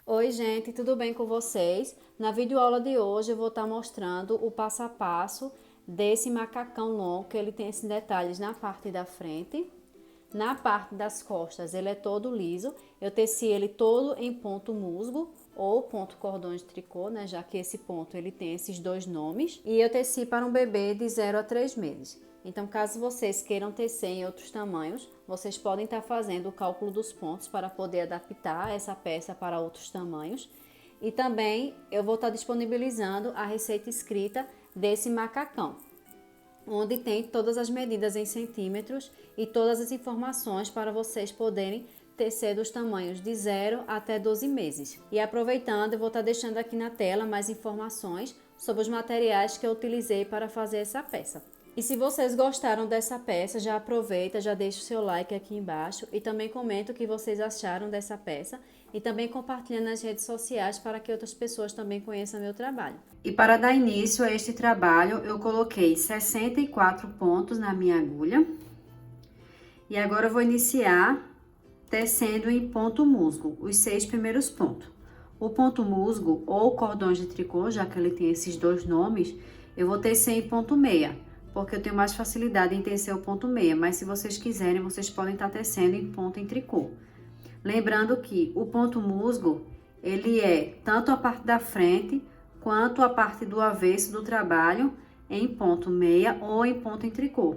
Oi, gente, tudo bem com vocês? Na videoaula de hoje eu vou estar mostrando o passo a passo desse macacão longo, que ele tem esses detalhes na parte da frente. Na parte das costas ele é todo liso, eu teci ele todo em ponto musgo ou ponto cordões de tricô, né? Já que esse ponto ele tem esses dois nomes. E eu teci para um bebê de 0 a 3 meses. Então, caso vocês queiram tecer em outros tamanhos, vocês podem estar fazendo o cálculo dos pontos para poder adaptar essa peça para outros tamanhos. E também eu vou estar disponibilizando a receita escrita desse macacão, onde tem todas as medidas em centímetros e todas as informações para vocês poderem tecer dos tamanhos de 0 até 12 meses. E aproveitando, eu vou estar deixando aqui na tela mais informações sobre os materiais que eu utilizei para fazer essa peça. E se vocês gostaram dessa peça, já aproveita, já deixa o seu like aqui embaixo e também comenta o que vocês acharam dessa peça e também compartilha nas redes sociais para que outras pessoas também conheçam meu trabalho. E para dar início a este trabalho, eu coloquei 64 pontos na minha agulha. E agora eu vou iniciar tecendo em ponto musgo, os 6 primeiros pontos. O ponto musgo ou cordões de tricô, já que ele tem esses dois nomes, eu vou tecer em ponto meia, porque eu tenho mais facilidade em tecer o ponto meia, mas se vocês quiserem, vocês podem estar tecendo em ponto em tricô. Lembrando que o ponto musgo, ele é tanto a parte da frente, quanto a parte do avesso do trabalho em ponto meia ou em ponto em tricô.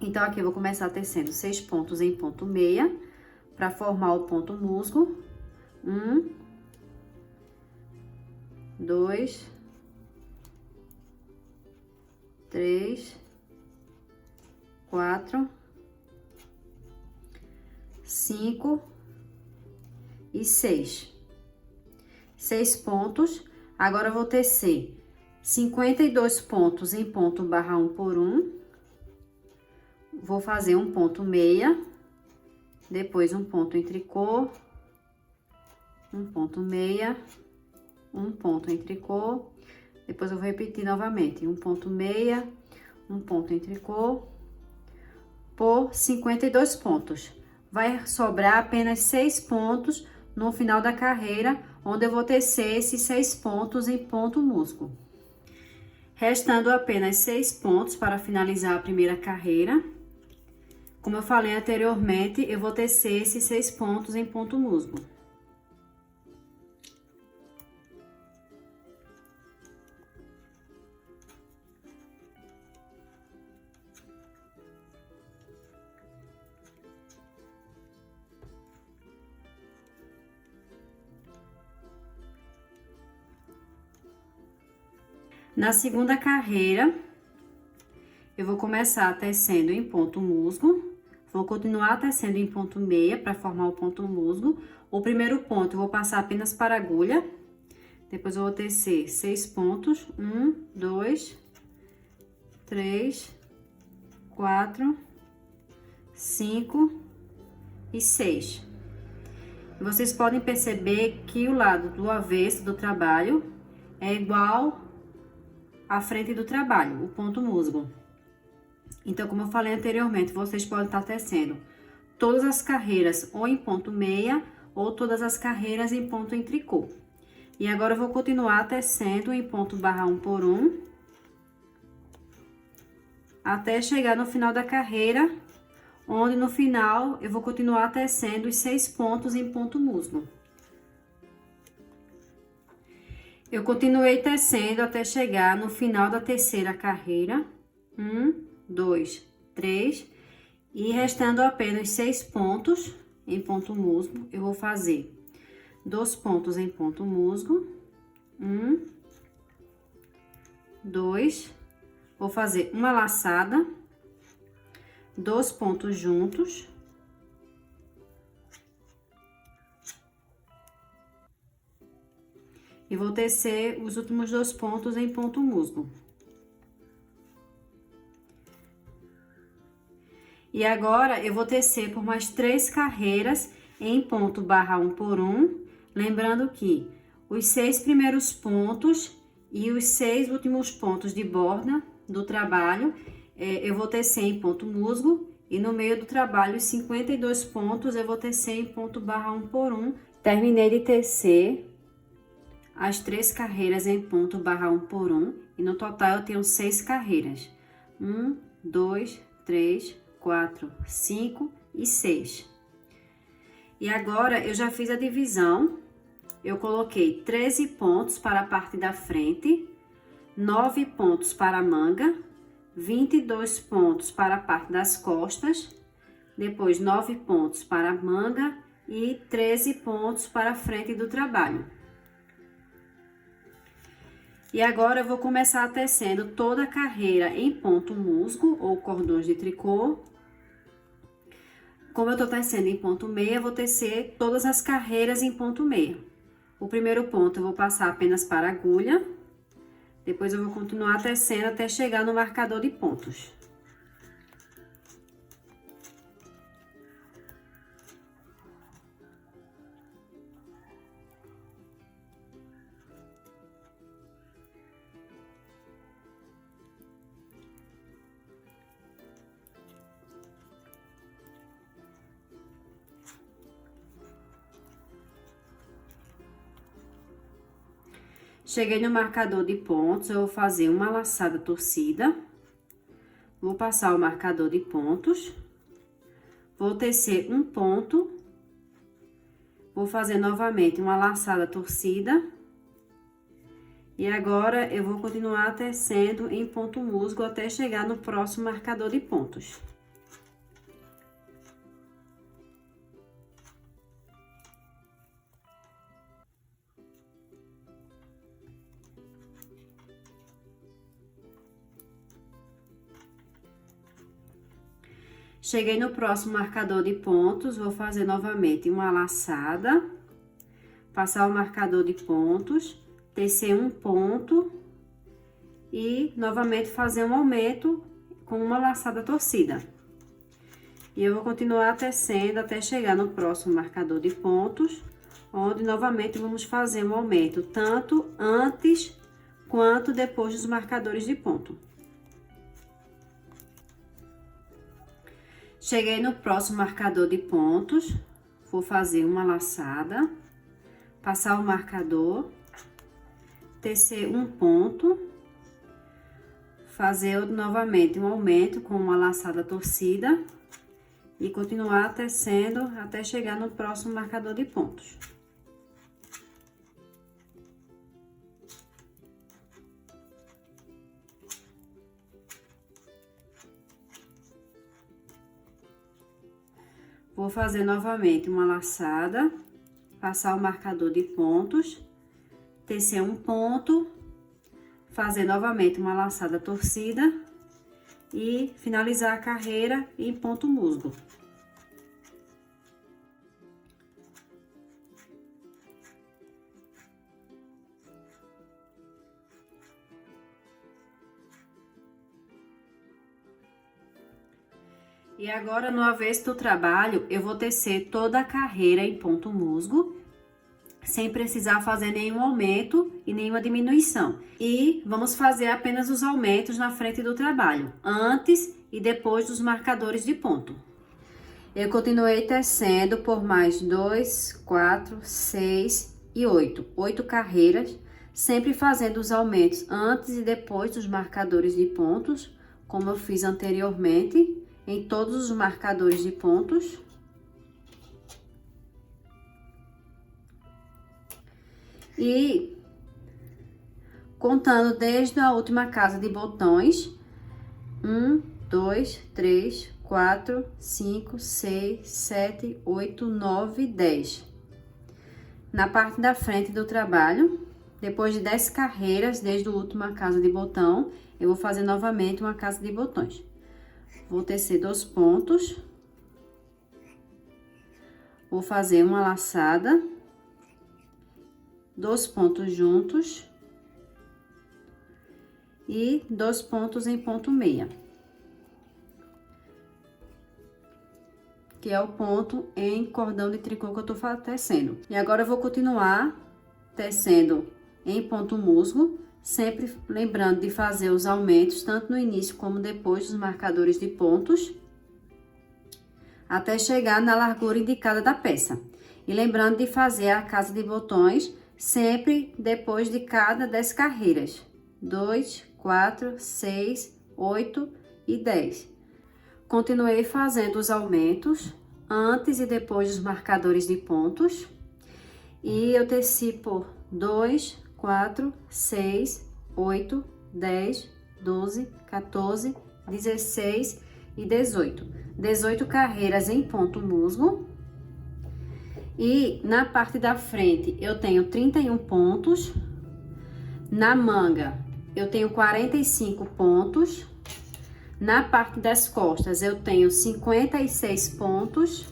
Então, aqui eu vou começar tecendo 6 pontos em ponto meia, para formar o ponto musgo. 1, 2, 3, 4, 5 e 6. 6 pontos. Agora eu vou tecer 52 pontos em ponto barra 1 por 1. Vou fazer um ponto meia, depois um ponto em tricô, um ponto meia, um ponto em tricô. Depois eu vou repetir novamente, um ponto meia, um ponto em tricô, por 52 pontos. Vai sobrar apenas 6 pontos no final da carreira, onde eu vou tecer esses 6 pontos em ponto musgo. Restando apenas 6 pontos para finalizar a primeira carreira. Como eu falei anteriormente, eu vou tecer esses 6 pontos em ponto musgo. Na segunda carreira, eu vou começar tecendo em ponto musgo, vou continuar tecendo em ponto meia para formar o ponto musgo. O primeiro ponto eu vou passar apenas para a agulha, depois eu vou tecer 6 pontos, 1, 2, 3, 4, 5 e 6. Vocês podem perceber que o lado do avesso do trabalho é igual à frente do trabalho, o ponto musgo. Então, como eu falei anteriormente, vocês podem estar tecendo todas as carreiras ou em ponto meia, ou todas as carreiras em ponto em tricô. E agora eu vou continuar tecendo em ponto barra 1 por 1, até chegar no final da carreira, onde no final eu vou continuar tecendo os 6 pontos em ponto musgo. Eu continuei tecendo até chegar no final da terceira carreira, 1, 2, 3, e restando apenas 6 pontos em ponto musgo, eu vou fazer 2 pontos em ponto musgo, 1, 2, vou fazer uma laçada, 2 pontos juntos, e vou tecer os últimos 2 pontos em ponto musgo. E agora, eu vou tecer por mais 3 carreiras em ponto barra 1 por 1, lembrando que os 6 primeiros pontos e os 6 últimos pontos de borda do trabalho, eu vou tecer em ponto musgo, e no meio do trabalho, os 52 pontos, eu vou tecer em ponto barra 1 por 1, Terminei de tecer as 3 carreiras em ponto barra 1 por 1 e no total eu tenho 6 carreiras. 1, 2, 3, 4, 5 e 6. E agora eu já fiz a divisão, eu coloquei 13 pontos para a parte da frente, 9 pontos para a manga, 22 pontos para a parte das costas, depois 9 pontos para a manga e 13 pontos para a frente do trabalho. E agora eu vou começar tecendo toda a carreira em ponto musgo ou cordões de tricô. Como eu tô tecendo em ponto meia, vou tecer todas as carreiras em ponto meia. O primeiro ponto eu vou passar apenas para a agulha, depois eu vou continuar tecendo até chegar no marcador de pontos. Cheguei no marcador de pontos, eu vou fazer uma laçada torcida. Vou passar o marcador de pontos. Vou tecer um ponto. Vou fazer novamente uma laçada torcida. E agora, eu vou continuar tecendo em ponto musgo até chegar no próximo marcador de pontos. Cheguei no próximo marcador de pontos, vou fazer novamente uma laçada, passar o marcador de pontos, tecer um ponto e novamente fazer um aumento com uma laçada torcida. E eu vou continuar tecendo até chegar no próximo marcador de pontos, onde novamente vamos fazer um aumento tanto antes quanto depois dos marcadores de ponto. Cheguei no próximo marcador de pontos, vou fazer uma laçada, passar o marcador, tecer um ponto, fazer novamente um aumento com uma laçada torcida e continuar tecendo até chegar no próximo marcador de pontos. Vou fazer novamente uma laçada, passar o marcador de pontos, tecer um ponto, fazer novamente uma laçada torcida e finalizar a carreira em ponto musgo. E agora, no avesso do trabalho, eu vou tecer toda a carreira em ponto musgo, sem precisar fazer nenhum aumento e nenhuma diminuição. E vamos fazer apenas os aumentos na frente do trabalho, antes e depois dos marcadores de ponto. Eu continuei tecendo por mais 2, 4, 6 e 8. 8 carreiras, sempre fazendo os aumentos antes e depois dos marcadores de pontos, como eu fiz anteriormente, em todos os marcadores de pontos. E contando desde a última casa de botões, 1, 2, 3, 4, 5, 6, 7, 8, 9, 10. Na parte da frente do trabalho, depois de 10 carreiras desde a última casa de botão, eu vou fazer novamente uma casa de botões. Vou tecer 2 pontos, vou fazer uma laçada, 2 pontos juntos e 2 pontos em ponto meia, que é o ponto em cordão de tricô que eu tô tecendo. E agora eu vou continuar tecendo em ponto musgo, sempre lembrando de fazer os aumentos tanto no início como depois dos marcadores de pontos, até chegar na largura indicada da peça. E lembrando de fazer a casa de botões sempre depois de cada 10 carreiras. 2, 4, 6, 8 e 10. Continuei fazendo os aumentos antes e depois dos marcadores de pontos. E eu teci por 2, 4, 6, 8, 10, 12, 14, 16 e 18. 18 carreiras em ponto musgo. E na parte da frente eu tenho 31 pontos. Na manga eu tenho 45 pontos. Na parte das costas eu tenho 56 pontos.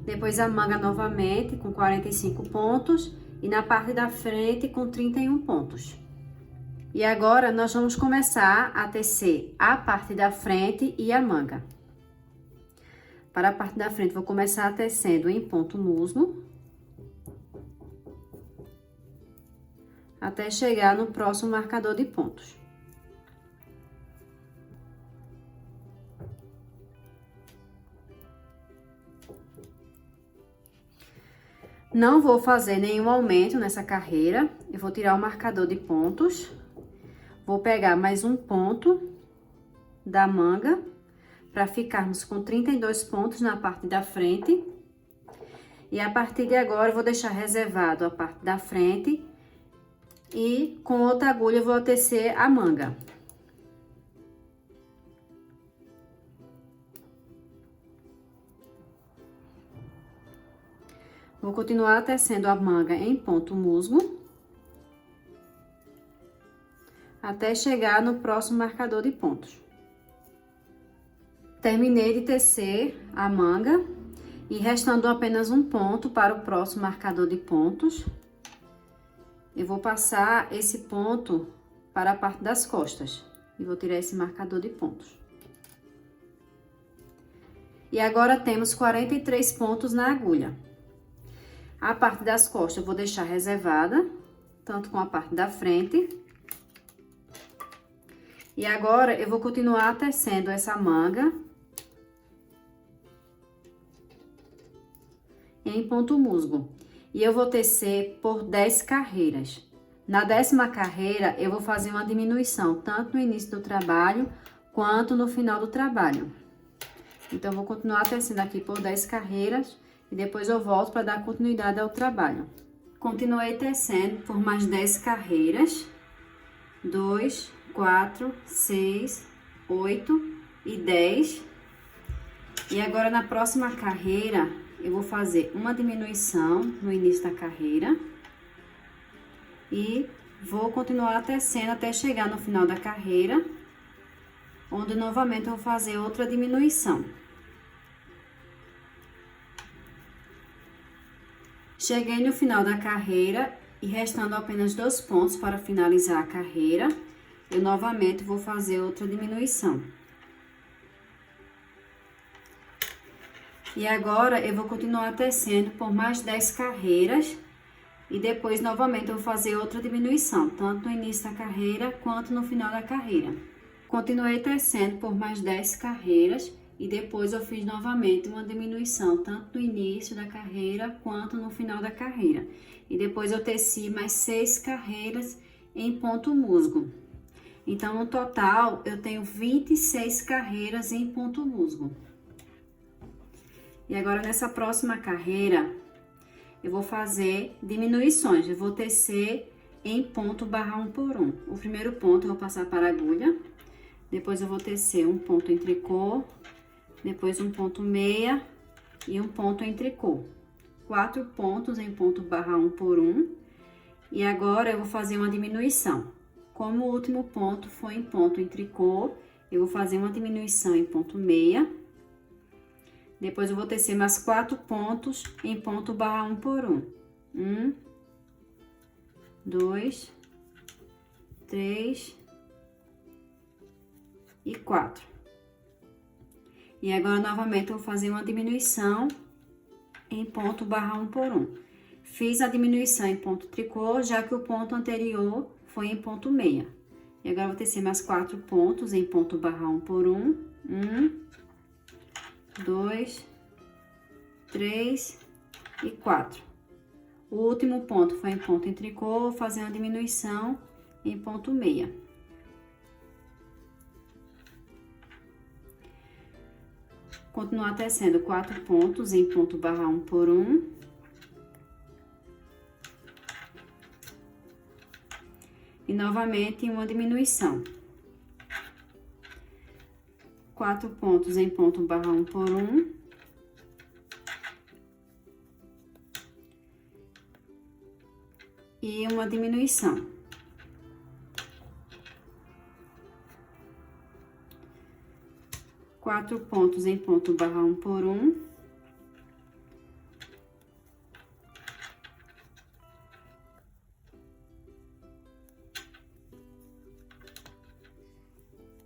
Depois a manga novamente com 45 pontos. E na parte da frente com 31 pontos. E agora nós vamos começar a tecer a parte da frente e a manga. Para a parte da frente, vou começar tecendo em ponto musgo. Até chegar no próximo marcador de pontos. Não vou fazer nenhum aumento nessa carreira. Eu vou tirar o marcador de pontos. Vou pegar mais um ponto da manga, para ficarmos com 32 pontos na parte da frente. E a partir de agora, eu vou deixar reservado a parte da frente. E com outra agulha, eu vou tecer a manga. Vou continuar tecendo a manga em ponto musgo. Até chegar no próximo marcador de pontos. Terminei de tecer a manga e restando apenas um ponto para o próximo marcador de pontos. Eu vou passar esse ponto para a parte das costas e vou tirar esse marcador de pontos. E agora temos 43 pontos na agulha. A parte das costas eu vou deixar reservada, tanto com a parte da frente. E agora, eu vou continuar tecendo essa manga em ponto musgo. E eu vou tecer por 10 carreiras. Na 10ª carreira, eu vou fazer uma diminuição, tanto no início do trabalho, quanto no final do trabalho. Então, eu vou continuar tecendo aqui por 10 carreiras, e depois eu volto para dar continuidade ao trabalho. Continuei tecendo por mais 10 carreiras. 2, 4, 6, 8 e 10. E agora, na próxima carreira, eu vou fazer uma diminuição no início da carreira. E vou continuar tecendo até chegar no final da carreira, onde novamente eu vou fazer outra diminuição. Cheguei no final da carreira e restando apenas 2 pontos para finalizar a carreira. Eu novamente vou fazer outra diminuição. E agora, eu vou continuar tecendo por mais 10 carreiras. E depois, novamente, eu vou fazer outra diminuição, tanto no início da carreira, quanto no final da carreira. Continuei tecendo por mais 10 carreiras. E depois, eu fiz novamente uma diminuição, tanto no início da carreira, quanto no final da carreira. E depois, eu teci mais 6 carreiras em ponto musgo. Então, no total, eu tenho 26 carreiras em ponto musgo. E agora, nessa próxima carreira, eu vou fazer diminuições. Eu vou tecer em ponto barra 1 por 1. O primeiro ponto, eu vou passar para a agulha. Depois, eu vou tecer um ponto em tricô. Depois, um ponto meia e um ponto em tricô. 4 pontos em ponto barra 1 por 1. E agora, eu vou fazer uma diminuição. Como o último ponto foi em ponto em tricô, eu vou fazer uma diminuição em ponto meia. Depois, eu vou tecer mais 4 pontos em ponto barra 1 por 1. 1, 2, 3 e 4. E agora, novamente, eu vou fazer uma diminuição em ponto barra 1 por 1. Fiz a diminuição em ponto tricô, já que o ponto anterior foi em ponto meia. E agora, eu vou tecer mais 4 pontos em ponto barra 1 por 1. 1, 2, 3 e 4. O último ponto foi em ponto em tricô, vou fazer uma diminuição em ponto meia. Continuar tecendo 4 pontos em ponto barra 1 por 1. E novamente uma diminuição. 4 pontos em ponto barra 1 por 1. E uma diminuição. Quatro pontos em ponto barra 1 por 1.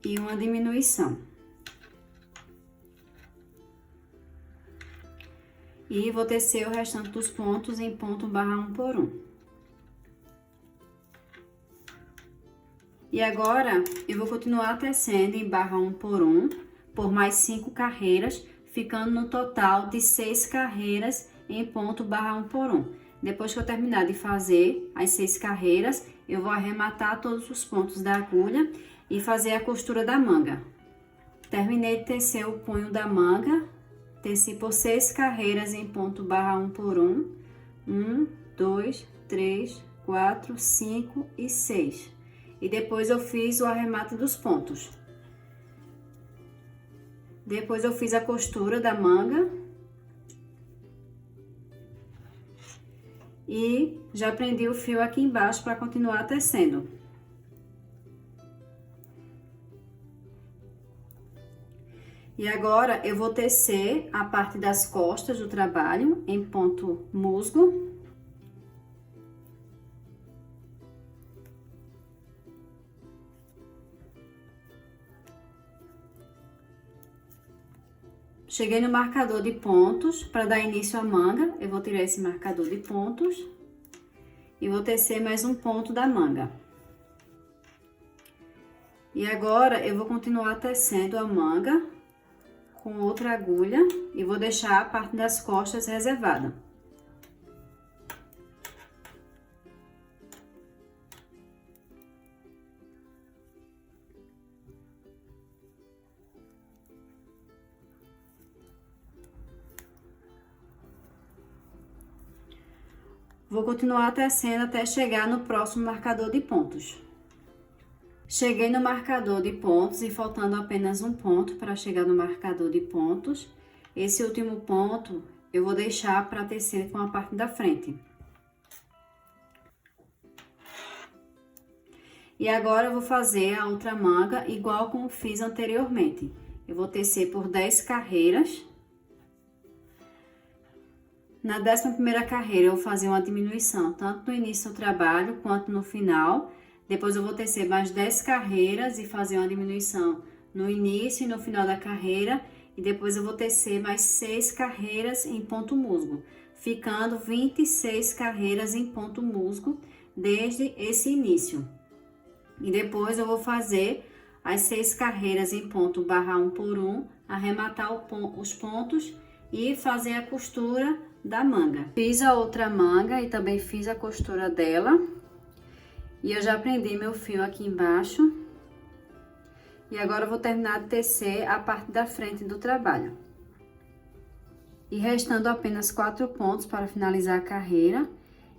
E uma diminuição. E vou tecer o restante dos pontos em ponto barra 1 por 1. E agora, eu vou continuar tecendo em barra 1 por 1 por mais 5 carreiras, ficando no total de 6 carreiras em ponto barra 1 por 1. Depois que eu terminar de fazer as 6 carreiras, eu vou arrematar todos os pontos da agulha e fazer a costura da manga. Terminei de tecer o punho da manga, teci por 6 carreiras em ponto barra 1 por 1. 1, 2, 3, 4, 5 e 6. E depois eu fiz o arremate dos pontos. Depois eu fiz a costura da manga. E já prendi o fio aqui embaixo para continuar tecendo. E agora eu vou tecer a parte das costas do trabalho em ponto musgo. Cheguei no marcador de pontos, para dar início à manga, eu vou tirar esse marcador de pontos e vou tecer mais um ponto da manga. E agora, eu vou continuar tecendo a manga com outra agulha e vou deixar a parte das costas reservada. Vou continuar tecendo até chegar no próximo marcador de pontos. Cheguei no marcador de pontos e faltando apenas um ponto para chegar no marcador de pontos. Esse último ponto eu vou deixar para tecer com a parte da frente. E agora eu vou fazer a outra manga igual como fiz anteriormente. Eu vou tecer por 10 carreiras. Na 11ª carreira, eu vou fazer uma diminuição, tanto no início do trabalho, quanto no final. Depois, eu vou tecer mais 10 carreiras e fazer uma diminuição no início e no final da carreira. E depois, eu vou tecer mais 6 carreiras em ponto musgo, ficando 26 carreiras em ponto musgo desde esse início. E depois, eu vou fazer as 6 carreiras em ponto barra 1 por 1, arrematar os pontos e fazer a costura da manga. Fiz a outra manga e também fiz a costura dela. E eu já prendi meu fio aqui embaixo. E agora eu vou terminar de tecer a parte da frente do trabalho. E restando apenas 4 pontos para finalizar a carreira,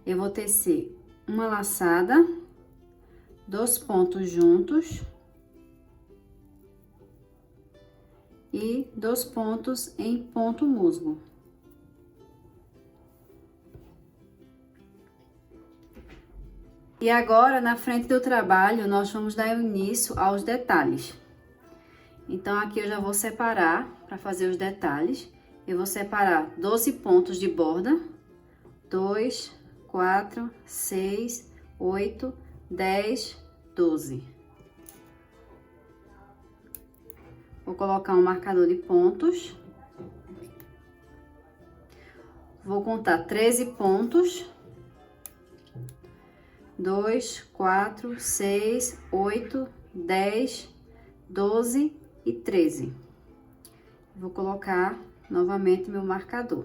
eu vou tecer uma laçada, 2 pontos juntos e 2 pontos em ponto musgo. E agora, na frente do trabalho, nós vamos dar início aos detalhes. Então, aqui eu já vou separar para fazer os detalhes. Eu vou separar 12 pontos de borda. 2, 4, 6, 8, 10, 12. Vou colocar um marcador de pontos. Vou contar 13 pontos. 2, 4, 6, 8, 10, 12 e 13. Vou colocar novamente meu marcador.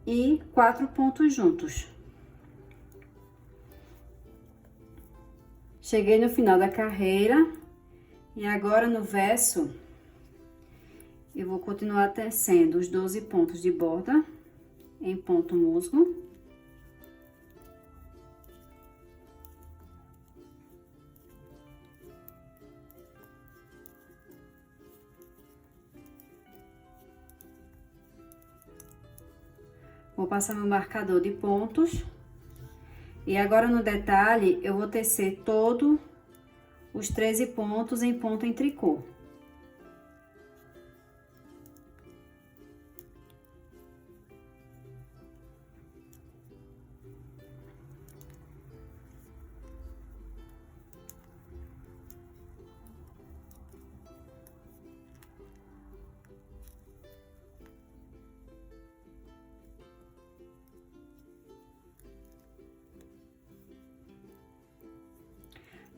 e 4 pontos juntos. Cheguei no final da carreira e agora no verso eu vou continuar tecendo os 12 pontos de borda em ponto musgo. Vou passar meu marcador de pontos. E agora no detalhe, eu vou tecer todos os 13 pontos em ponto em tricô.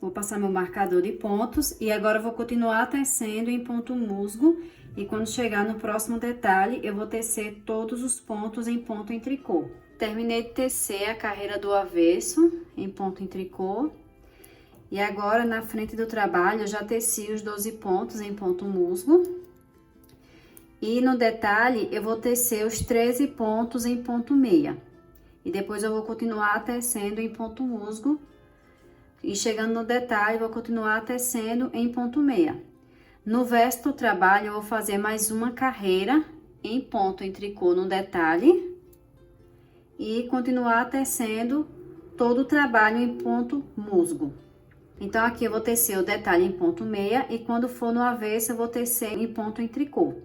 Vou passar meu marcador de pontos e agora eu vou continuar tecendo em ponto musgo. E quando chegar no próximo detalhe, eu vou tecer todos os pontos em ponto em tricô. Terminei de tecer a carreira do avesso em ponto em tricô. E agora, na frente do trabalho, eu já teci os 12 pontos em ponto musgo. E no detalhe, eu vou tecer os 13 pontos em ponto meia. E depois eu vou continuar tecendo em ponto musgo. E chegando no detalhe, vou continuar tecendo em ponto meia. No verso do trabalho, eu vou fazer mais uma carreira em ponto em tricô no detalhe. E continuar tecendo todo o trabalho em ponto musgo. Então, aqui eu vou tecer o detalhe em ponto meia e quando for no avesso, eu vou tecer em ponto em tricô.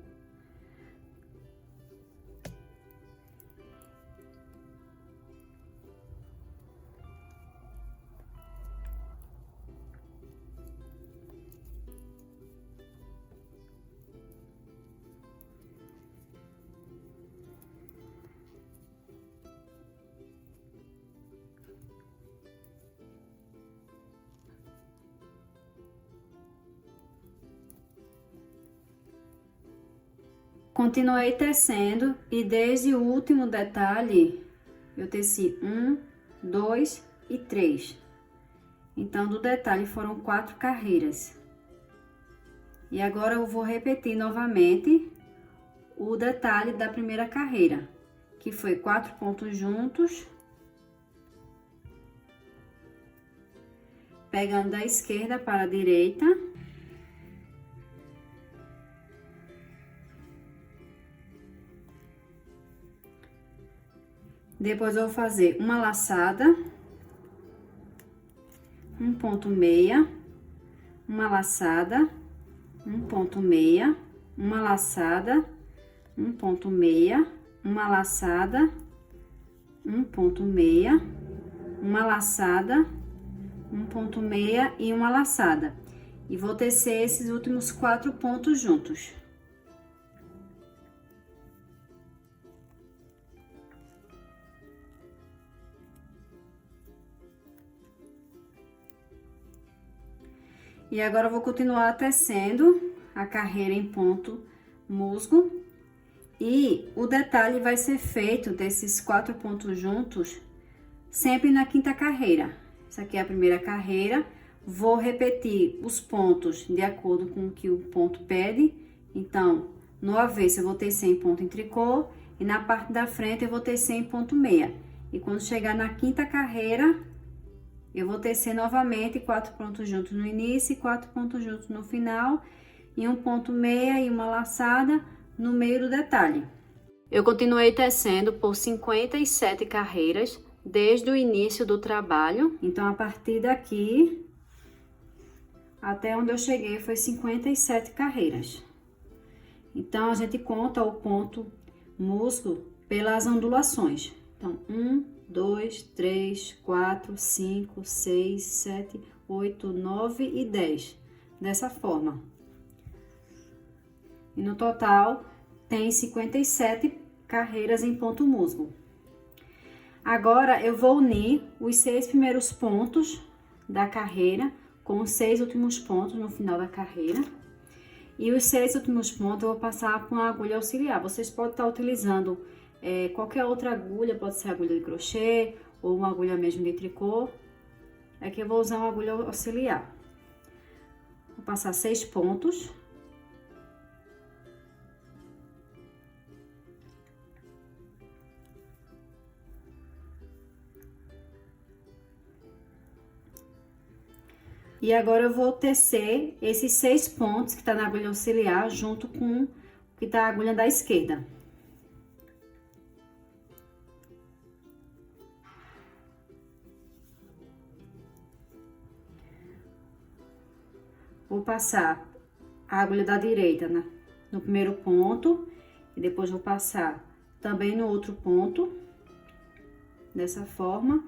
Continuei tecendo e desde o último detalhe, eu teci 1, 2 e 3. Então, do detalhe foram 4 carreiras. E agora eu vou repetir novamente o detalhe da primeira carreira, que foi 4 pontos juntos, pegando da esquerda para a direita. Depois eu vou fazer uma laçada, um ponto meia, uma laçada, um ponto meia, uma laçada, um ponto meia, uma laçada, um ponto meia, uma laçada, um ponto meia e uma laçada. E vou tecer esses últimos 4 pontos juntos. E agora eu vou continuar tecendo a carreira em ponto musgo. E o detalhe vai ser feito desses 4 pontos juntos sempre na quinta carreira. Essa aqui é a primeira carreira. Vou repetir os pontos de acordo com o que o ponto pede. Então, no avesso eu vou tecer em ponto em tricô e na parte da frente eu vou tecer em ponto meia. E quando chegar na quinta carreira, eu vou tecer novamente 4 pontos juntos no início e 4 pontos juntos no final, e um ponto meia e uma laçada no meio do detalhe. Eu continuei tecendo por 57 carreiras desde o início do trabalho. Então, a partir daqui até onde eu cheguei foi 57 carreiras. Então, a gente conta o ponto musgo pelas ondulações. Então, 1, 2, 3, 4, 5, 6, 7, 8, 9 e 10. Dessa forma. E no total, tem 57 carreiras em ponto musgo. Agora, eu vou unir os 6 primeiros pontos da carreira com os 6 últimos pontos no final da carreira. E os 6 últimos pontos eu vou passar com a agulha auxiliar. Vocês podem estar utilizando qualquer outra agulha, pode ser agulha de crochê ou uma agulha mesmo de tricô. Aqui eu vou usar uma agulha auxiliar. Vou passar 6 pontos. E agora eu vou tecer esses 6 pontos que tá na agulha auxiliar junto com o que tá a agulha da esquerda. Vou passar a agulha da direita no primeiro ponto e depois vou passar também no outro ponto, dessa forma,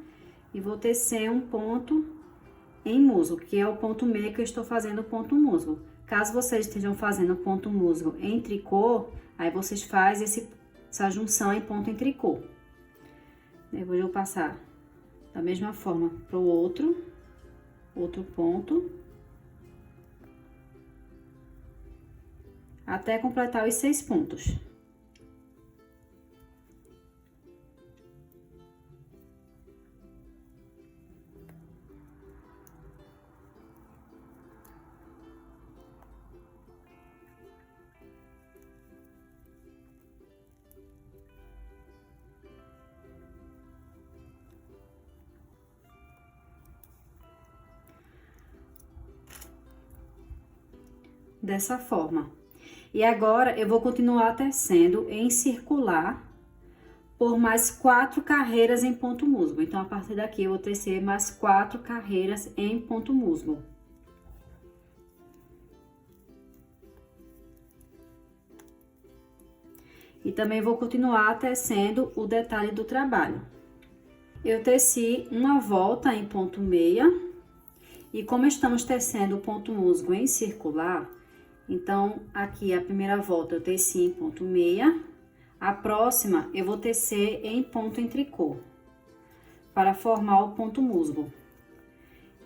e vou tecer um ponto em musgo, que é o ponto meio que eu estou fazendo o ponto musgo. Caso vocês estejam fazendo ponto musgo em tricô, aí vocês fazem essa junção em ponto em tricô. Depois eu vou passar da mesma forma para o outro ponto, até completar os 6 pontos. Dessa forma. E agora, eu vou continuar tecendo em circular por mais 4 carreiras em ponto musgo. Então, a partir daqui, eu vou tecer mais 4 carreiras em ponto musgo. E também vou continuar tecendo o detalhe do trabalho. Eu teci uma volta em ponto meia. E como estamos tecendo o ponto musgo em circular, então, aqui a primeira volta eu teci em ponto meia, a próxima eu vou tecer em ponto em tricô, para formar o ponto musgo.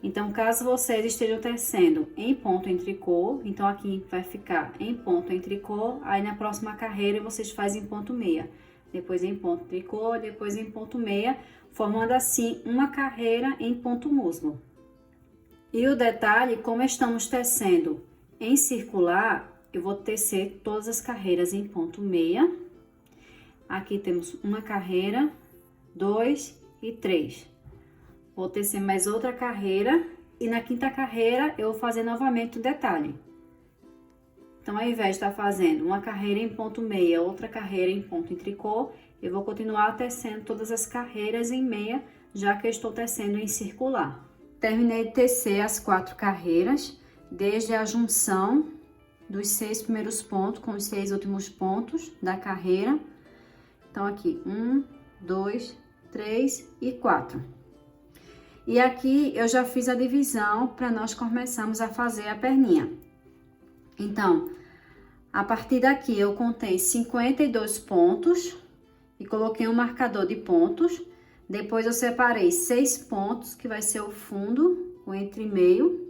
Então, caso vocês estejam tecendo em ponto em tricô, então aqui vai ficar em ponto em tricô, aí na próxima carreira vocês fazem em ponto meia, depois em ponto tricô, depois em ponto meia, formando assim uma carreira em ponto musgo. E o detalhe, como estamos tecendo em circular, eu vou tecer todas as carreiras em ponto meia. Aqui temos uma carreira, 2 e 3. Vou tecer mais outra carreira e na quinta carreira eu vou fazer novamente o detalhe. Então, ao invés de estar fazendo uma carreira em ponto meia, outra carreira em ponto em tricô, eu vou continuar tecendo todas as carreiras em meia, já que eu estou tecendo em circular. Terminei de tecer as 4 carreiras, desde a junção dos 6 primeiros pontos com os 6 últimos pontos da carreira. Então, aqui, 1, 2, 3 e 4. E aqui eu já fiz a divisão para nós começarmos a fazer a perninha. Então, a partir daqui eu contei 52 pontos e coloquei um marcador de pontos. Depois eu separei 6 pontos, que vai ser o fundo, o entre-meio.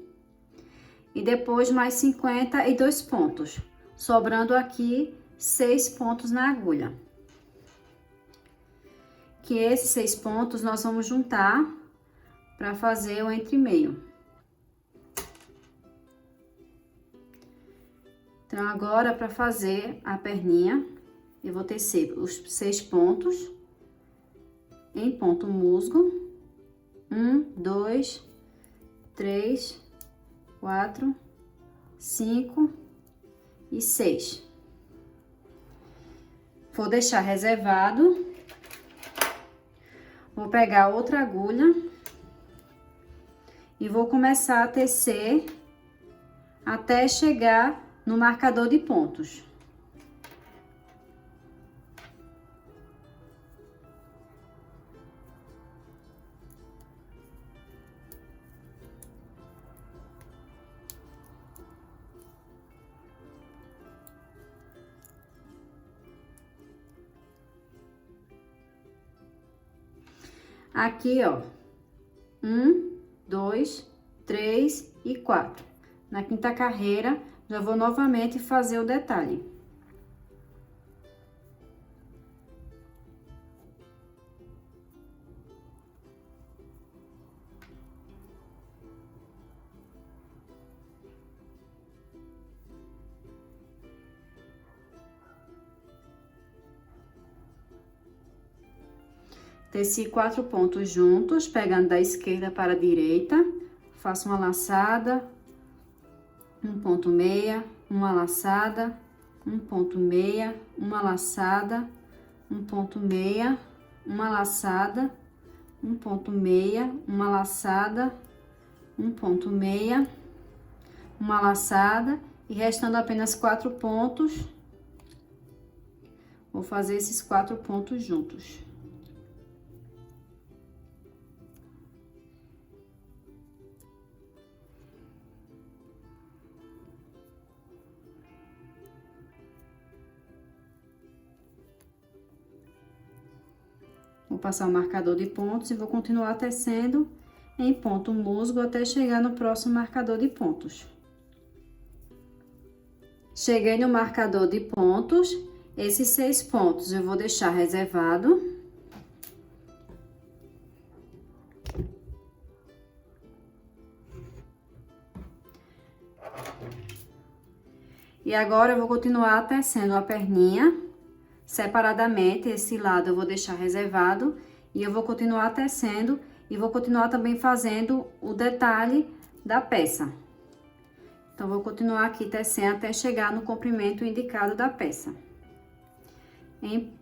E depois mais 52 pontos, sobrando aqui 6 pontos na agulha. Que esses 6 pontos nós vamos juntar para fazer o entre-meio. Então, agora, para fazer a perninha, eu vou tecer os 6 pontos em ponto musgo. 1, 2, 3, 4, 5 e 6. Vou deixar reservado. Vou pegar outra agulha e vou começar a tecer até chegar no marcador de pontos. Aqui, ó, 1, 2, 3 e 4. Na quinta carreira, já vou novamente fazer o detalhe. Teci 4 pontos juntos, pegando da esquerda para a direita. Faço uma laçada, um ponto meia, uma laçada, um ponto meia, uma laçada, um ponto meia, uma laçada, um ponto meia, uma laçada, um ponto meia, uma laçada, e restando apenas 4 pontos, vou fazer esses 4 pontos juntos. Vou passar o marcador de pontos e vou continuar tecendo em ponto musgo até chegar no próximo marcador de pontos. Cheguei no marcador de pontos, esses 6 pontos eu vou deixar reservado. E agora eu vou continuar tecendo a perninha separadamente. Esse lado eu vou deixar reservado e eu vou continuar tecendo e vou continuar também fazendo o detalhe da peça. Então, vou continuar aqui tecendo até chegar no comprimento indicado da peça,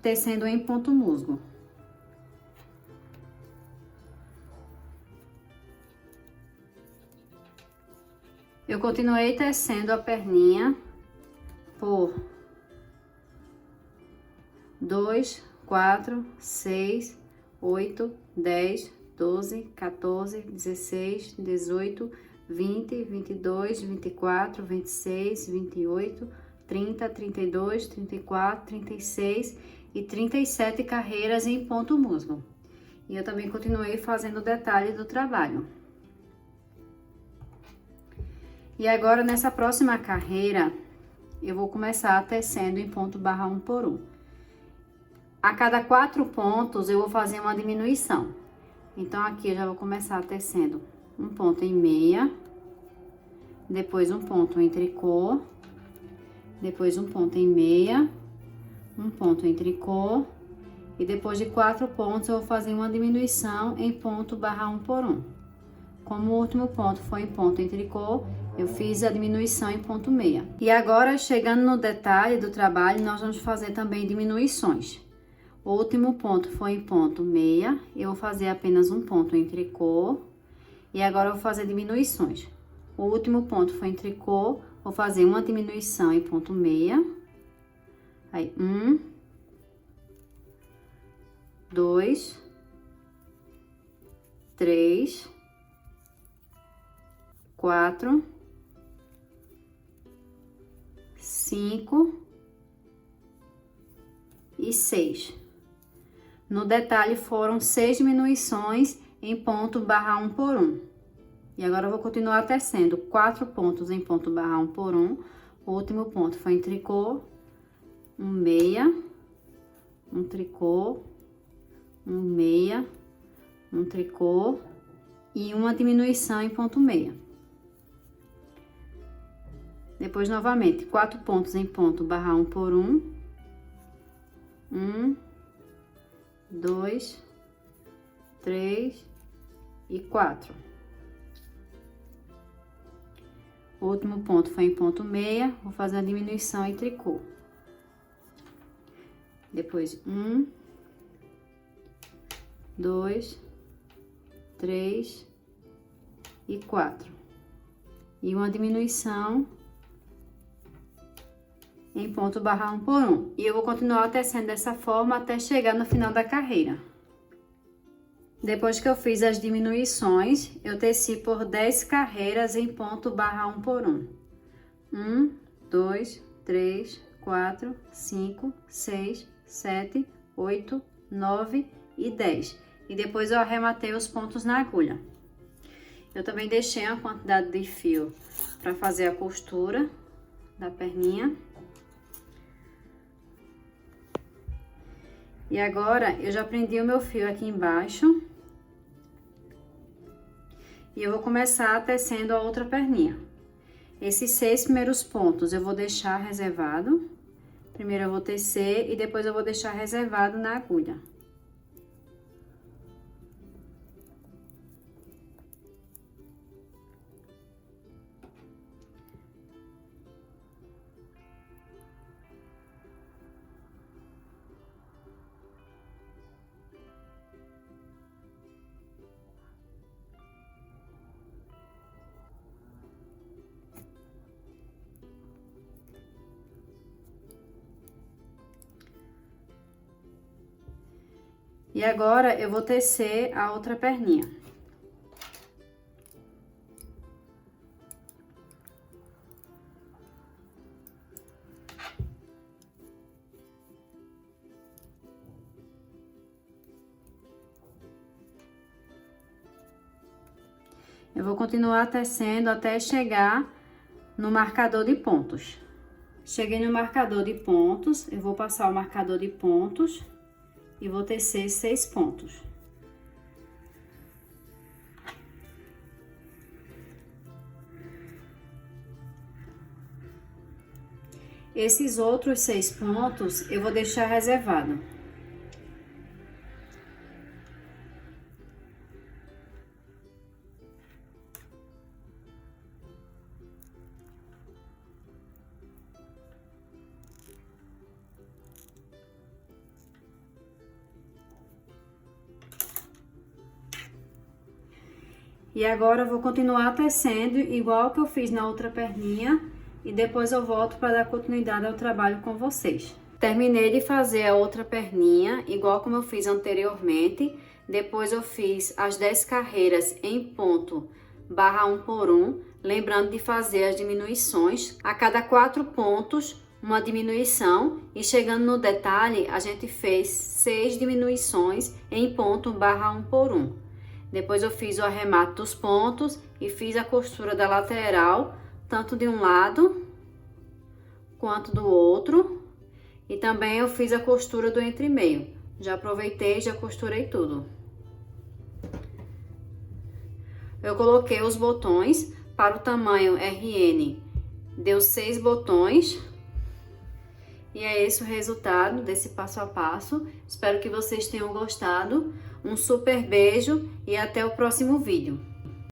tecendo em ponto musgo. Eu continuei tecendo a perninha por 2, 4, 6, 8, 10, 12, 14, 16, 18, 20, 22, 24, 26, 28, 30, 32, 34, 36 e 37 carreiras em ponto musgo. E eu também continuei fazendo o detalhe do trabalho. E agora, nessa próxima carreira, eu vou começar tecendo em ponto barra 1 por 1. A cada 4 pontos, eu vou fazer uma diminuição. Então, aqui eu já vou começar tecendo um ponto em meia, depois um ponto em tricô, depois um ponto em meia, um ponto em tricô, e depois de 4 pontos, eu vou fazer uma diminuição em ponto barra 1 por 1. Como o último ponto foi em ponto em tricô, eu fiz a diminuição em ponto meia. E agora, chegando no detalhe do trabalho, nós vamos fazer também diminuições. O último ponto foi em ponto meia, eu vou fazer apenas um ponto em tricô, e agora eu vou fazer diminuições. O último ponto foi em tricô, vou fazer uma diminuição em ponto meia, aí 1, 2, 3, 4, 5 e 6. No detalhe, foram 6 diminuições em ponto barra 1 por 1. E agora eu vou continuar tecendo 4 pontos em ponto barra 1 por 1. O último ponto foi em tricô, um meia, um tricô, um meia, um tricô e uma diminuição em ponto meia. Depois, novamente, 4 pontos em ponto barra 1 por 1. 1, 2, 3 e 4. O último ponto foi em ponto meia, vou fazer a diminuição em tricô. Depois, 1, 2, 3 e 4. E uma diminuição em ponto barra 1 por 1. E eu vou continuar tecendo dessa forma até chegar no final da carreira. Depois que eu fiz as diminuições, eu teci por 10 carreiras em ponto barra 1 por 1. 1, 2, 3, 4, 5, 6, 7, 8, 9 e 10. E depois eu arrematei os pontos na agulha. Eu também deixei uma quantidade de fio para fazer a costura da perninha. E agora, eu já prendi o meu fio aqui embaixo. E eu vou começar tecendo a outra perninha. Esses 6 primeiros pontos eu vou deixar reservado. Primeiro eu vou tecer e depois eu vou deixar reservado na agulha. E agora eu vou tecer a outra perninha. Eu vou continuar tecendo até chegar no marcador de pontos. Cheguei no marcador de pontos, eu vou passar o marcador de pontos e vou tecer 6 pontos. Esses outros 6 pontos eu vou deixar reservado. E agora eu vou continuar tecendo igual que eu fiz na outra perninha e depois eu volto para dar continuidade ao trabalho com vocês. Terminei de fazer a outra perninha igual como eu fiz anteriormente. Depois eu fiz as 10 carreiras em ponto barra 1 por 1, lembrando de fazer as diminuições. A cada 4 pontos, uma diminuição, e chegando no detalhe, a gente fez 6 diminuições em ponto barra 1 por 1. Depois eu fiz o arremate dos pontos e fiz a costura da lateral, tanto de um lado quanto do outro. E também eu fiz a costura do entremeio. Já aproveitei e já costurei tudo. Eu coloquei os botões para o tamanho RN. Deu 6 botões. E é esse o resultado desse passo a passo. Espero que vocês tenham gostado. Um super beijo e até o próximo vídeo.